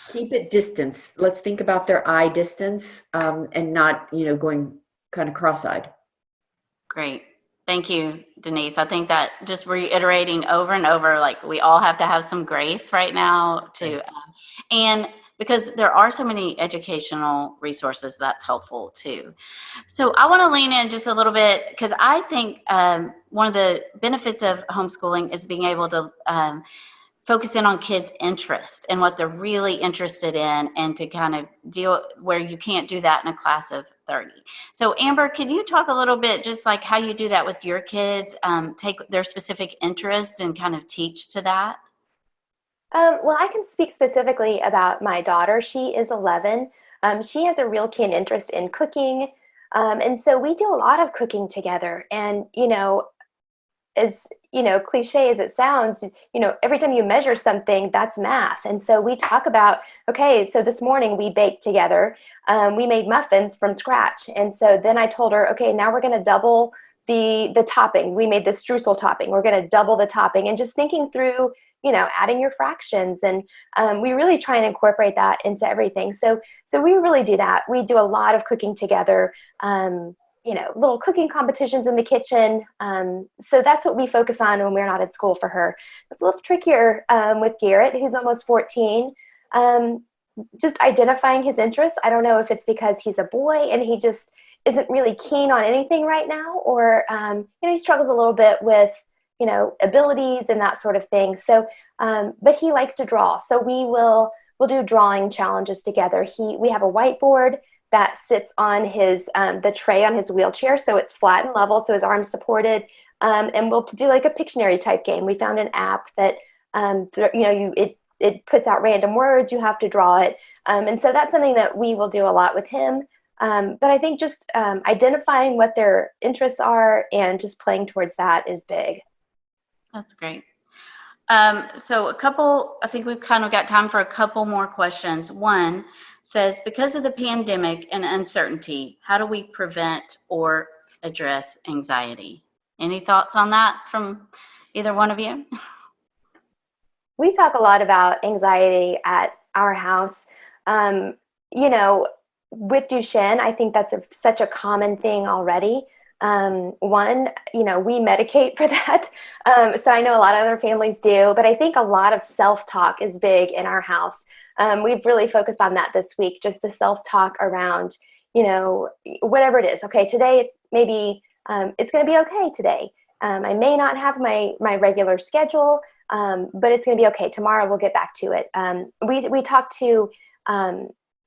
Speaker 3: Keep it distance. Let's think about their eye distance and not, going kind of cross-eyed.
Speaker 2: Great. Thank you, Denise. I think that just reiterating over and over, like we all have to have some grace right now and because there are so many educational resources, that's helpful too. So I want to lean in just a little bit because I think one of the benefits of homeschooling is being able to focus in on kids' interest and what they're really interested in, and to kind of deal where you can't do that in a class of 30. So Amber, can you talk a little bit just like how you do that with your kids, take their specific interest and kind of teach to that?
Speaker 4: Well, I can speak specifically about my daughter. She is 11. She has a real keen interest in cooking. And so we do a lot of cooking together. And, as, cliche as it sounds, every time you measure something, that's math. And so we talk about, okay, so this morning we baked together. We made muffins from scratch. And so then I told her, okay, now we're going to double the topping. We made the streusel topping. We're going to double the topping, and just thinking through, adding your fractions. And we really try and incorporate that into everything. So we really do that. We do a lot of cooking together, little cooking competitions in the kitchen. So that's what we focus on when we're not at school for her. It's a little trickier with Garrett, who's almost 14. Just identifying his interests. I don't know if it's because he's a boy and he just isn't really keen on anything right now, or, he struggles a little bit with, abilities and that sort of thing. So, but he likes to draw. So we'll do drawing challenges together. We have a whiteboard that sits on his the tray on his wheelchair, so it's flat and level, so his arms supported. And we'll do like a Pictionary type game. We found an app that it puts out random words. You have to draw it, and so that's something that we will do a lot with him. But I think just identifying what their interests are and just playing towards that is big.
Speaker 2: That's great. So I think we've kind of got time for a couple more questions. One says, because of the pandemic and uncertainty, how do we prevent or address anxiety? Any thoughts on that from either one of you?
Speaker 4: We talk a lot about anxiety at our house. With Duchenne, I think that's such a common thing already. We medicate for that. So I know a lot of other families do, but I think a lot of self-talk is big in our house. We've really focused on that this week, just the self-talk around, whatever it is. Okay, today it's going to be okay today. I may not have my regular schedule, but it's going to be okay. Tomorrow we'll get back to it. We talked to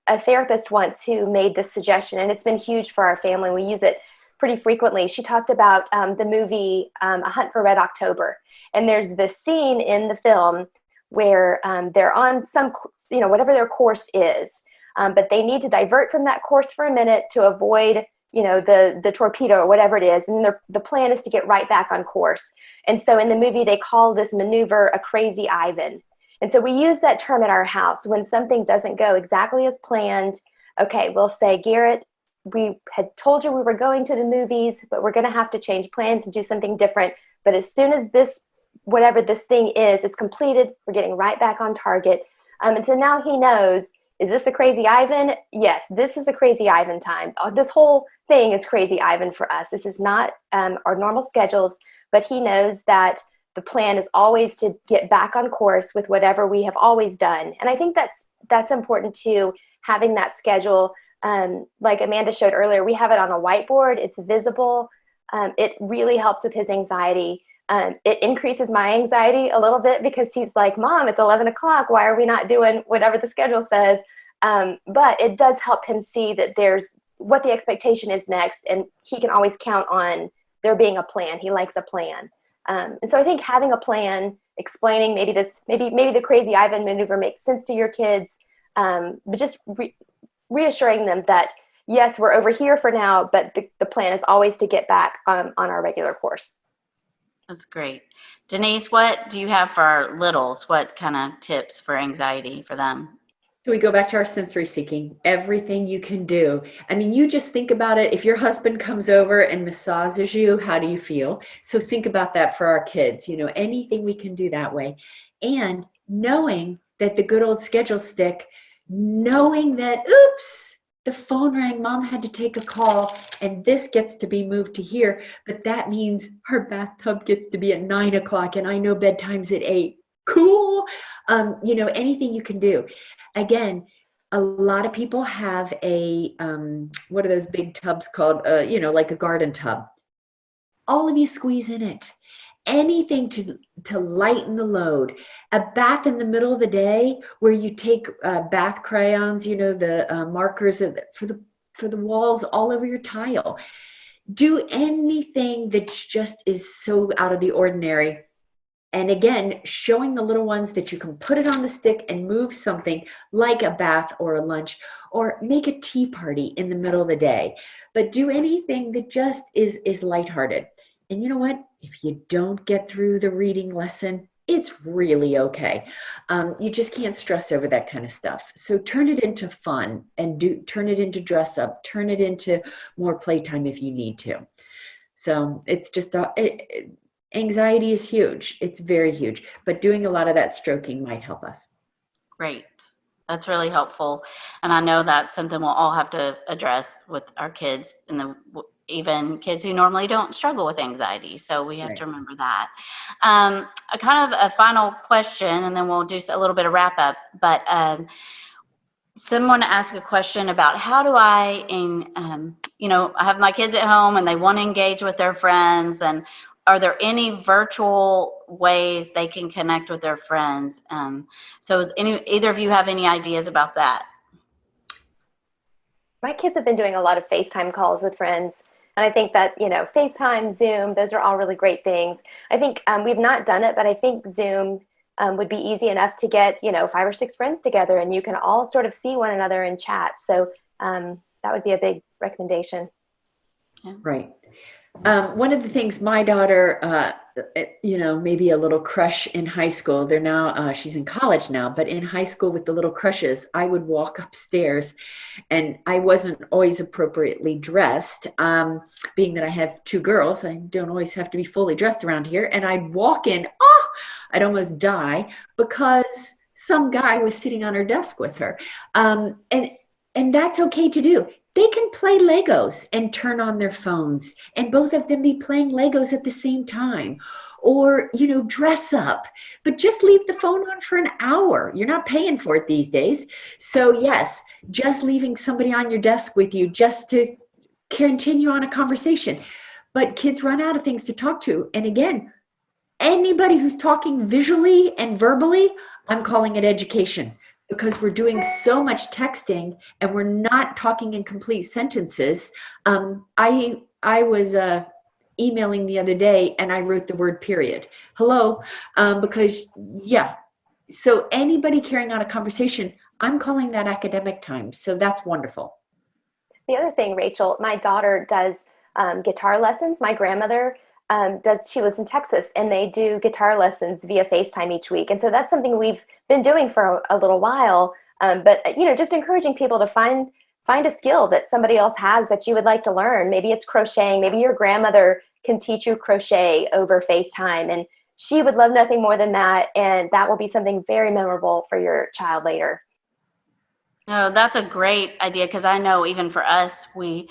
Speaker 4: a therapist once who made this suggestion, and it's been huge for our family. We use it pretty frequently. She talked about the movie A Hunt for Red October. And there's this scene in the film where they're on some, whatever their course is, but they need to divert from that course for a minute to avoid, the torpedo or whatever it is. And the plan is to get right back on course. And so in the movie, they call this maneuver a crazy Ivan. And so we use that term at our house when something doesn't go exactly as planned. Okay, we'll say, Garrett, we had told you we were going to the movies, but we're going to have to change plans and do something different. But as soon as whatever this thing is completed, we're getting right back on target. And so now he knows, is this a crazy Ivan? Yes, this is a crazy Ivan time. This whole thing is crazy Ivan for us. This is not our normal schedules, but he knows that the plan is always to get back on course with whatever we have always done. And I think that's important too, having that schedule. Like Amanda showed earlier, we have it on a whiteboard. It's visible. It really helps with his anxiety. It increases my anxiety a little bit because he's like, Mom, it's 11 o'clock. Why are we not doing whatever the schedule says? But it does help him see that there's what the expectation is next. And he can always count on there being a plan. He likes a plan. And so I think having a plan, explaining maybe the crazy Ivan maneuver makes sense to your kids, but just reassuring them that, yes, we're over here for now, but the plan is always to get back on our regular course.
Speaker 2: That's great. Denise, what do you have for our littles? What kind of tips for anxiety for them?
Speaker 3: So we go back to our sensory seeking, everything you can do. I mean, you just think about it. If your husband comes over and massages you, how do you feel? So think about that for our kids, anything we can do that way. And knowing that the good old schedule stick, knowing that, oops, the phone rang, Mom had to take a call, and this gets to be moved to here, but that means her bathtub gets to be at 9 o'clock, and I know bedtime's at 8. Cool. Anything you can do. Again, a lot of people have what are those big tubs called? Like a garden tub. All of you squeeze in it. Anything to lighten the load. A bath in the middle of the day where you take bath crayons, the markers for the walls all over your tile. Do anything that just is so out of the ordinary. And again, showing the little ones that you can put it on the stick and move something like a bath or a lunch, or make a tea party in the middle of the day. But do anything that just is lighthearted. And you know what? If you don't get through the reading lesson, it's really okay. You just can't stress over that kind of stuff. So turn it into fun and turn it into dress up, turn it into more playtime if you need to. So it's just anxiety is huge. It's very huge, but doing a lot of that stroking might help us.
Speaker 2: Great. That's really helpful. And I know that's something we'll all have to address with our kids, and even kids who normally don't struggle with anxiety. So we have to remember that. A kind of a final question, and then we'll do a little bit of wrap up, but someone asked a question about how do I have my kids at home and they want to engage with their friends, and are there any virtual ways they can connect with their friends. So either of you have any ideas about that?
Speaker 4: My kids have been doing a lot of FaceTime calls with friends. And I think that, FaceTime, Zoom, those are all really great things. I think we've not done it, but I think Zoom would be easy enough to get, 5 or 6 friends together and you can all sort of see one another and chat. So that would be a big recommendation.
Speaker 2: Yeah.
Speaker 3: Right. One of the things my daughter, maybe a little crush in high school. They're now, she's in college now, but in high school with the little crushes, I would walk upstairs and I wasn't always appropriately dressed. Being that I have 2 girls, I don't always have to be fully dressed around here. And I'd walk in, I'd almost die because some guy was sitting on her desk with her. And that's okay to do. They can play Legos and turn on their phones and both of them be playing Legos at the same time, or, dress up, but just leave the phone on for an hour. You're not paying for it these days. So yes, just leaving somebody on your desk with you just to continue on a conversation. But kids run out of things to talk to. And again, anybody who's talking visually and verbally, I'm calling it education. Because we're doing so much texting and we're not talking in complete sentences. I was emailing the other day and I wrote the word period. Hello, because so anybody carrying on a conversation, I'm calling that academic time. So that's wonderful.
Speaker 4: The other thing, Rachel, my daughter does guitar lessons. My grandmother she lives in Texas, and they do guitar lessons via FaceTime each week. And so that's something we've been doing for a little while. But just encouraging people to find a skill that somebody else has that you would like to learn. Maybe it's crocheting. Maybe your grandmother can teach you crochet over FaceTime, and she would love nothing more than that. And that will be something very memorable for your child later.
Speaker 2: Oh, that's a great idea, because I know even for us, we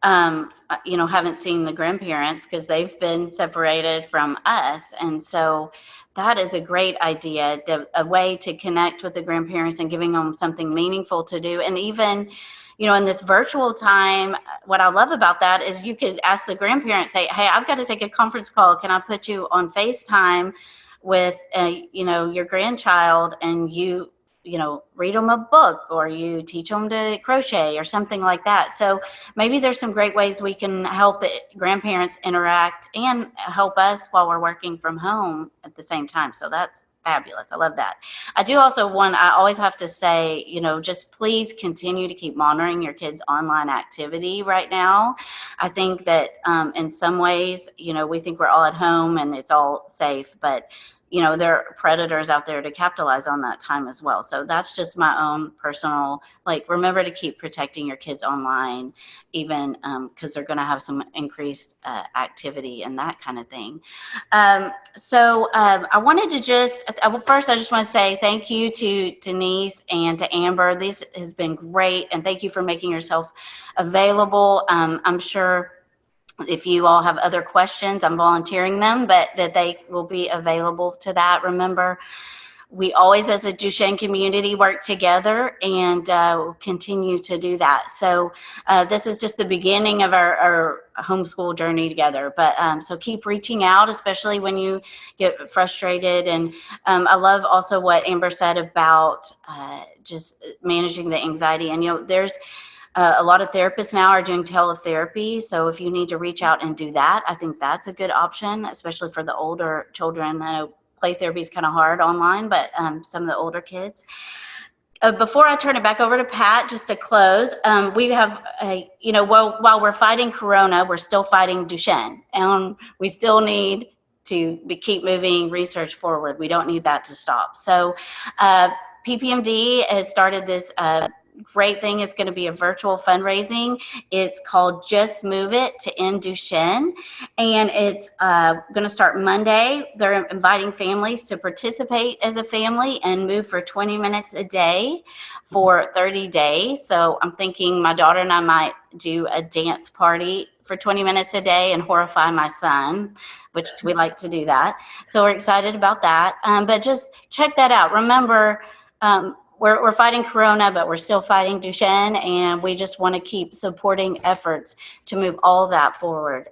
Speaker 2: haven't seen the grandparents because they've been separated from us. And so that is a great idea, a way to connect with the grandparents and giving them something meaningful to do. And even, in this virtual time, what I love about that is you could ask the grandparents, say, hey, I've got to take a conference call. Can I put you on FaceTime with, your grandchild, and you read them a book, or you teach them to crochet or something like that. So maybe there's some great ways we can help the grandparents interact and help us while we're working from home at the same time. So that's fabulous. I love that. I do also I always have to say, just please continue to keep monitoring your kids' online activity right now. I think that in some ways, we think we're all at home and it's all safe, but there are predators out there to capitalize on that time as well. So that's just my own personal, remember to keep protecting your kids online, even because they're going to have some increased activity and that kind of thing. So I wanted to first, I just want to say thank you to Denise and to Amber. This has been great. And thank you for making yourself available. I'm sure if you all have other questions, I'm volunteering them, but that they will be available to that. Remember, we always, as a Duchenne community, work together, and we'll continue to do that. So this is just the beginning of our homeschool journey together. But so keep reaching out, especially when you get frustrated. And I love also what Amber said about just managing the anxiety. And, there's a lot of therapists now are doing teletherapy. So if you need to reach out and do that, I think that's a good option, especially for the older children. I know play therapy is kind of hard online, but some of the older kids. Before I turn it back over to Pat, just to close, we have, while we're fighting Corona, we're still fighting Duchenne. And we still need to keep moving research forward. We don't need that to stop. So PPMD has started this great thing. It's going to be a virtual fundraising. It's called Just Move It to End Duchenne, and it's going to start Monday. They're inviting families to participate as a family and move for 20 minutes a day for 30 days. So I'm thinking my daughter and I might do a dance party for 20 minutes a day and horrify my son, which we like to do that. So we're excited about that. But just check that out. Remember, we're fighting Corona, but we're still fighting Duchenne, and we just want to keep supporting efforts to move all that forward.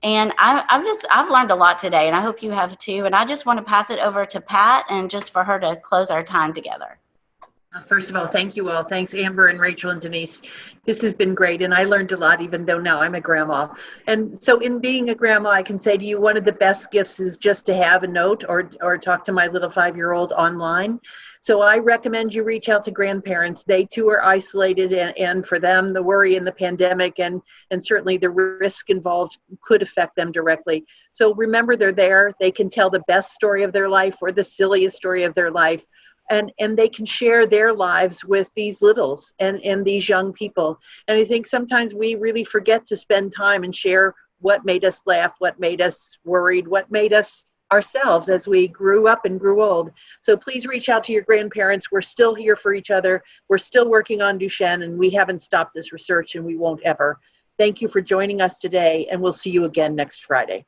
Speaker 2: And I've learned a lot today, and I hope you have too. And I just want to pass it over to Pat, and just for her to close our time together.
Speaker 1: First of all, thank you all. Thanks, Amber and Rachel and Denise. This has been great, and I learned a lot, even though now I'm a grandma. And so in being a grandma, I can say to you, one of the best gifts is just to have a note or talk to my little 5-year-old online. So I recommend you reach out to grandparents. They too are isolated, and for them, the worry in the pandemic and certainly the risk involved could affect them directly. So remember, they're there. They can tell the best story of their life or the silliest story of their life. And they can share their lives with these littles and these young people. And I think sometimes we really forget to spend time and share what made us laugh, what made us worried, what made us ourselves as we grew up and grew old. So please reach out to your grandparents. We're still here for each other. We're still working on Duchenne, and we haven't stopped this research, and we won't ever. Thank you for joining us today, and we'll see you again next Friday.